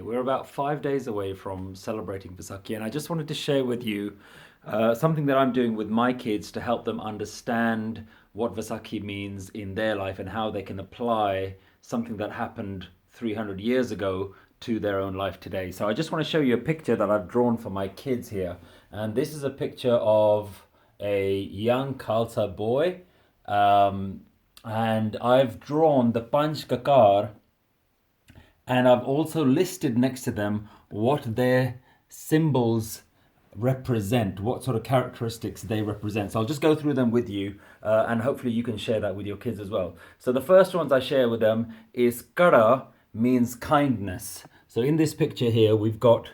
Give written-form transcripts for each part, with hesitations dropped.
Okay, we're about 5 days away from celebrating Vaisakhi, and I just wanted to share with you something that I'm doing with my kids to help them understand what Vaisakhi means in their life and how they can apply something that happened 300 years ago to their own life today. So I just want to show you a picture that I've drawn for my kids here, and this is a picture of a young Khalsa boy, and I've drawn the Panch Kakar, and I've also listed next to them what their symbols represent, what sort of characteristics they represent. So I'll just go through them with you, and hopefully you can share that with your kids as well. So the first ones I share with them is Kara, means kindness. So in this picture here, we've got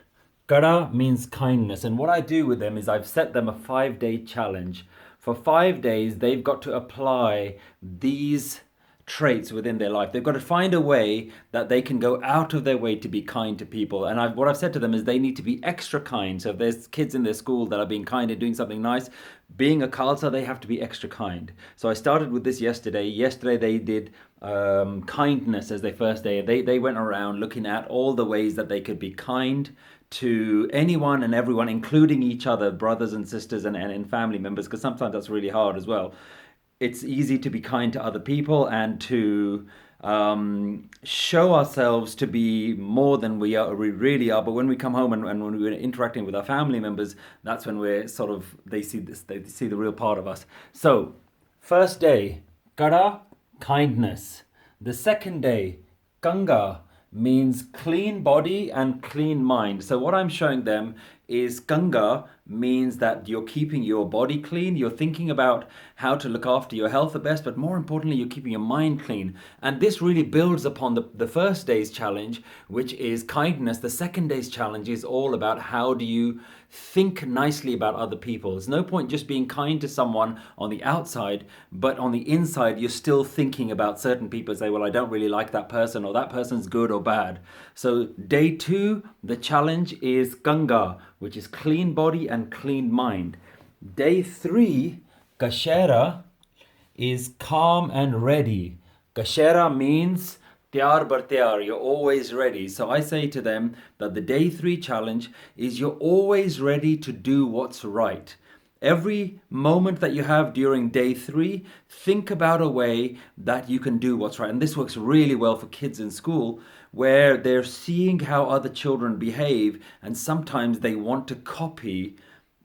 Kara means kindness. And what I do with them is I've set them a 5-day challenge. For 5 days, they've got to apply these traits within their life. They've got to find a way that they can go out of their way to be kind to people. And what I've said to them is they need to be extra kind. So if there's kids in their school that are being kind and doing something nice, being a Khalsa, they have to be extra kind. So I started with this yesterday. Yesterday they did kindness as their first day. They went around looking at all the ways that they could be kind to anyone and everyone, including each other, brothers and sisters and family members, because sometimes that's really hard as well. It's easy to be kind to other people and to show ourselves to be more than we really are. But when we come home and when we're interacting with our family members, that's when we're sort of, they see the real part of us. So, first day, Kara, kindness. The second day, Kanga, means clean body and clean mind. So what I'm showing them is Ganga means that you're keeping your body clean, you're thinking about how to look after your health the best, but more importantly, you're keeping your mind clean. And this really builds upon the first day's challenge, which is kindness. The second day's challenge is all about how do you think nicely about other people. There's no point just being kind to someone on the outside, but on the inside, you're still thinking about certain people. Say, well, I don't really like that person, or that person's good or bad. So day 2, the challenge is Ganga, which is clean body and clean mind. Day 3, Kashera, is calm and ready. Kashera means Tyar bar tyar, you're always ready. So I say to them that the day 3 challenge is you're always ready to do what's right. Every moment that you have during day 3, think about a way that you can do what's right. And this works really well for kids in school, where they're seeing how other children behave, and sometimes they want to copy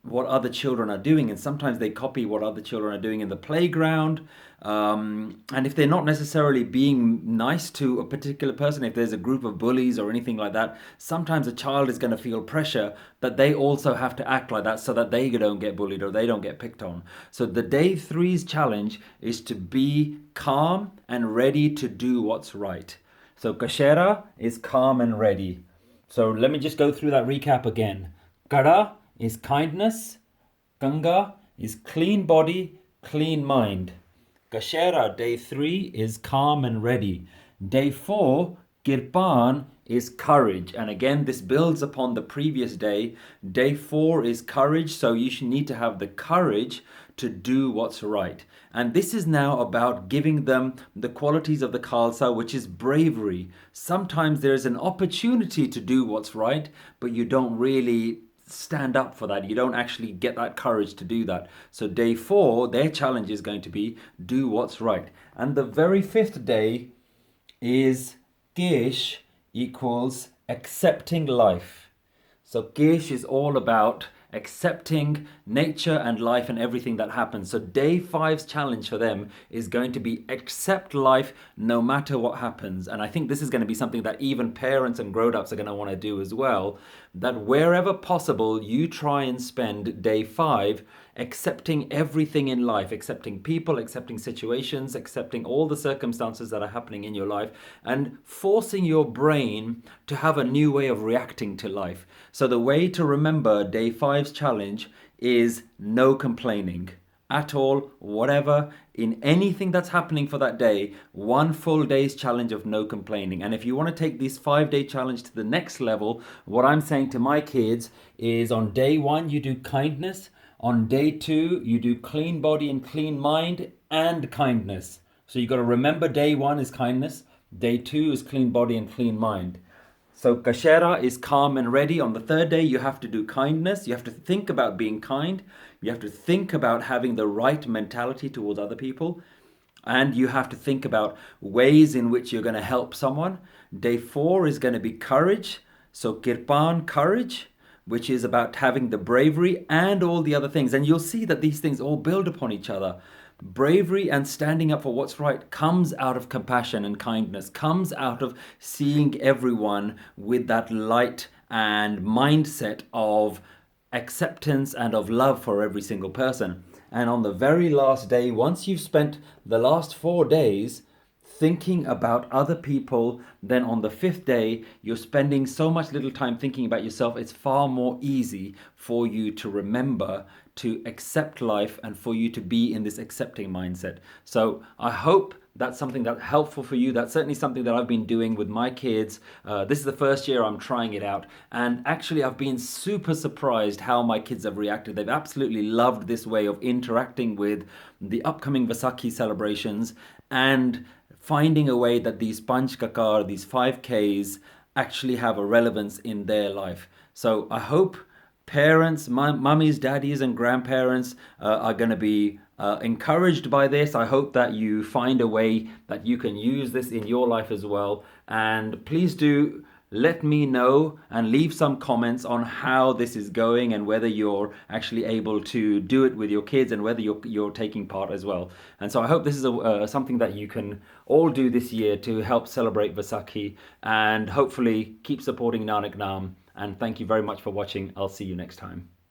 what other children are doing, and sometimes they copy what other children are doing in the playground. And if they're not necessarily being nice to a particular person, if there's a group of bullies or anything like that, sometimes a child is going to feel pressure that they also have to act like that so that they don't get bullied or they don't get picked on. So the day 3's challenge is to be calm and ready to do what's right. So Kashera is calm and ready. So let me just go through that recap again. Kara is kindness. Ganga is clean body, clean mind. Kashera, day 3, is calm and ready. Day 4, Kirpan, is courage. And again, this builds upon the previous day. Day 4 is courage, so you should need to have the courage to do what's right. And this is now about giving them the qualities of the Khalsa, which is bravery. Sometimes there's an opportunity to do what's right, but you don't really stand up for that. You don't actually get that courage to do that. So day 4, their challenge is going to be do what's right. And the very 5th day is Kesh, equals accepting life. So Kesh is all about accepting nature and life and everything that happens. So day 5's challenge for them is going to be accept life no matter what happens. And I think this is going to be something that even parents and grown-ups are going to want to do as well, that wherever possible you try and spend day 5 accepting everything in life, accepting people, accepting situations, accepting all the circumstances that are happening in your life, and forcing your brain to have a new way of reacting to life. So the way to remember day 5's challenge is no complaining at all, whatever, in anything that's happening for that day, 1 full day's challenge of no complaining. And if you want to take this 5-day challenge to the next level, what I'm saying to my kids is on day 1, you do kindness. On day 2, you do clean body and clean mind and kindness. So you got to remember day 1 is kindness. Day 2 is clean body and clean mind. So Kashera is calm and ready. On the third day, you have to do kindness. You have to think about being kind. You have to think about having the right mentality towards other people. And you have to think about ways in which you're going to help someone. Day 4 is going to be courage. So Kirpan, courage, which is about having the bravery and all the other things. And you'll see that these things all build upon each other. Bravery and standing up for what's right comes out of compassion and kindness, comes out of seeing everyone with that light and mindset of acceptance and of love for every single person. And on the very last day, once you've spent the last 4 days thinking about other people, then on the 5th day, you're spending so much little time thinking about yourself, it's far more easy for you to remember to accept life and for you to be in this accepting mindset. So I hope that's something that's helpful for you. That's certainly something that I've been doing with my kids. This is the first year I'm trying it out. And actually, I've been super surprised how my kids have reacted. They've absolutely loved this way of interacting with the upcoming Vaisakhi celebrations and finding a way that these Panch Kakar, these 5Ks, actually have a relevance in their life. So I hope parents, mummies, daddies, and grandparents are going to be encouraged by this. I hope that you find a way that you can use this in your life as well. And please do let me know and leave some comments on how this is going and whether you're actually able to do it with your kids and whether you're taking part as well. And so I hope this is something that you can all do this year to help celebrate Vaisakhi and hopefully keep supporting Nanak Naam. And thank you very much for watching. I'll see you next time.